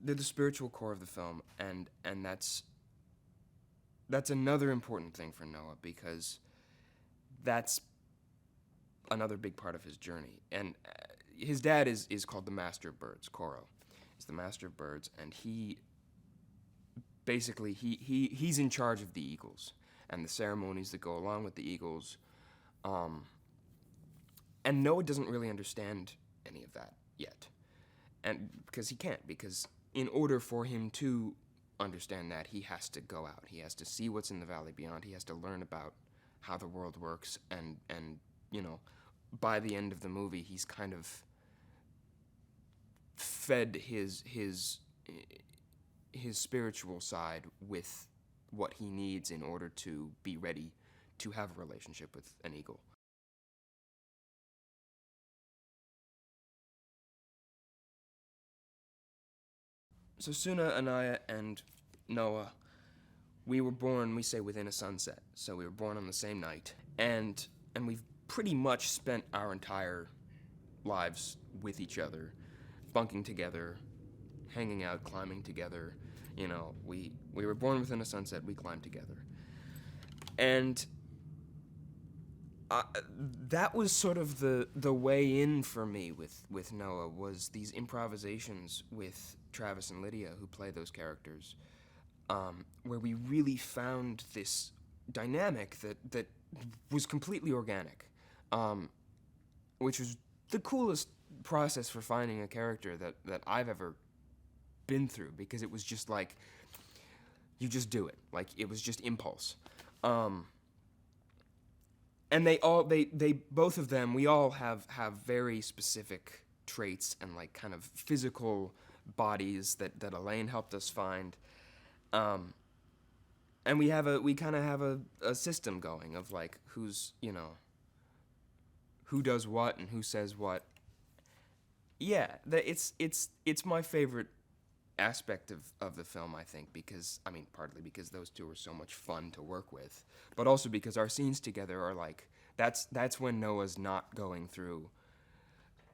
they're the spiritual core of the film, and that's another important thing for Noah, because that's another big part of his journey. And his dad is called the Master of Birds. Koro is the Master of Birds, and he basically he's in charge of the eagles and the ceremonies that go along with the eagles. And Noah doesn't really understand any of that yet, and because he can't, because in order for him to understand that, he has to go out. He has to see what's in the valley beyond. He has to learn about how the world works, and you know, by the end of the movie, he's kind of fed his spiritual side with what he needs in order to be ready to have a relationship with an eagle. So Suna, Anaya, and Noah, we were born, we say, within a sunset. So we were born on the same night. And we've pretty much spent our entire lives with each other, bunking together, hanging out, climbing together. You know, we were born within a sunset, we climbed together. And that was sort of the way in for me with Noah, was these improvisations with Travis and Lydia, who play those characters, where we really found this dynamic that was completely organic, which was the coolest process for finding a character that I've ever been through, because it was just like, you just do it. Like, it was just impulse. And they both of them, we all have very specific traits and like kind of physical bodies that Elaine helped us find. And we kind of have a system going of like who's, you know, who does what and who says what. Yeah, it's my favorite aspect of the film, I think, because, I mean, partly because those two are so much fun to work with, but also because our scenes together are like, that's when Noah's not going through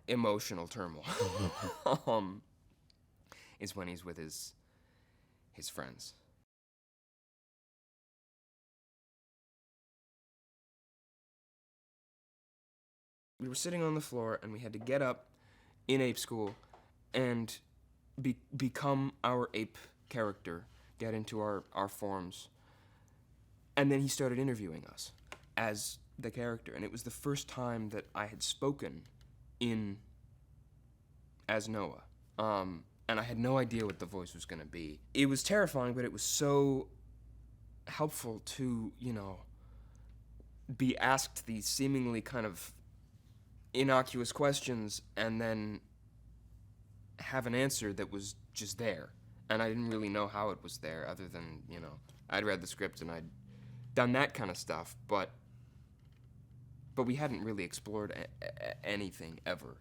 emotional turmoil. Is when he's with his friends. We were sitting on the floor, and we had to get up in ape school and become our ape character, get into our forms. And then he started interviewing us as the character, and it was the first time that I had spoken in as Noah. And I had no idea what the voice was going to be. It was terrifying, but it was so helpful to, you know, be asked these seemingly kind of innocuous questions and then have an answer that was just there. And I didn't really know how it was there, other than, you know, I'd read the script and I'd done that kind of stuff, but we hadn't really explored anything ever.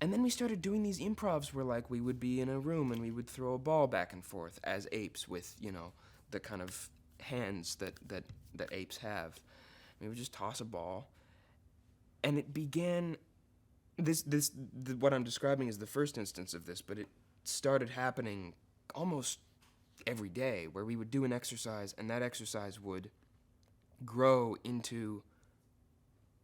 And then we started doing these improvs where, like, we would be in a room and we would throw a ball back and forth as apes with, you know, the kind of hands that apes have. We would just toss a ball. And it began, what I'm describing is the first instance of this, but it started happening almost every day, where we would do an exercise, and that exercise would grow into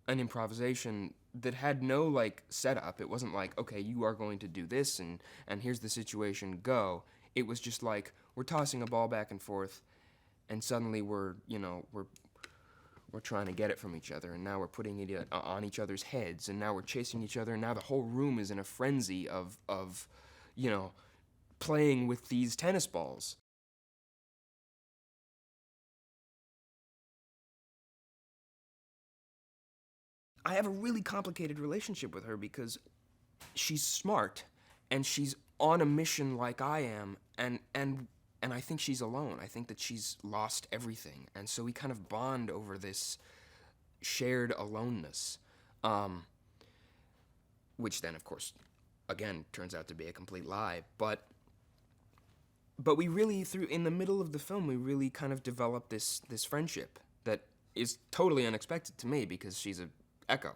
an improvisation that had no, like, setup. It wasn't like, okay, you are going to do this, and here's the situation, go. It was just like, we're tossing a ball back and forth, and suddenly we're trying to get it from each other, and now we're putting it on each other's heads, and now we're chasing each other, and now the whole room is in a frenzy of you know, playing with these tennis balls. I have a really complicated relationship with her because she's smart and she's on a mission like I am, and I think she's alone. I think that she's lost everything, and so we kind of bond over this shared aloneness, which then, of course, again, turns out to be a complete lie. But we really, in the middle of the film, we really kind of developed this friendship that is totally unexpected to me, because she's a Echo,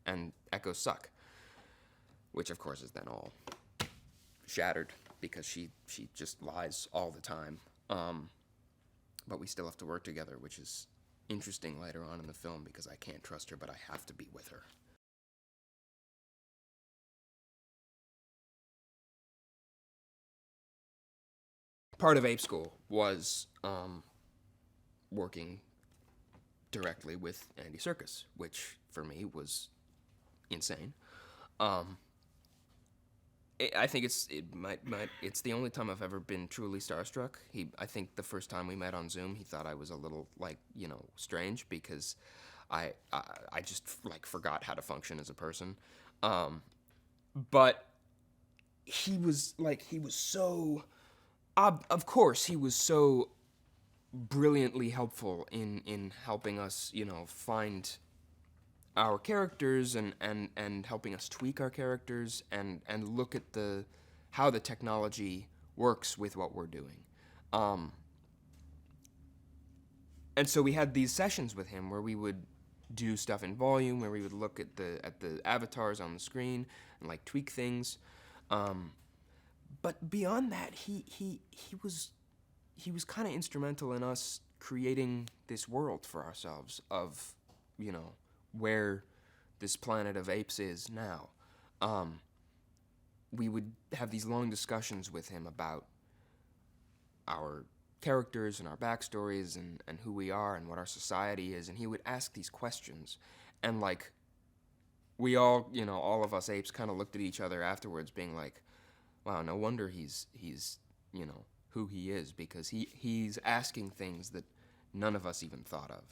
and Echoes suck, which of course is then all shattered because she just lies all the time. But we still have to work together, which is interesting later on in the film because I can't trust her, but I have to be with her. Part of Ape School was working directly with Andy Serkis, which for me was insane. Um, I think it's the only time I've ever been truly starstruck. I think the first time we met on Zoom, he thought I was a little strange because I just like forgot how to function as a person. But he was so of course he was so brilliantly helpful in helping us find our characters and helping us tweak our characters and look at how the technology works with what we're doing. And so we had these sessions with him where we would do stuff in volume, where we would look at the avatars on the screen and like tweak things. But beyond that, he was kind of instrumental in us creating this world for ourselves of, where this planet of apes is now. We would have these long discussions with him about our characters and our backstories and who we are and what our society is, and he would ask these questions. And, like, we all, all of us apes kind of looked at each other afterwards being like, wow, no wonder he's who he is, because he's asking things that none of us even thought of.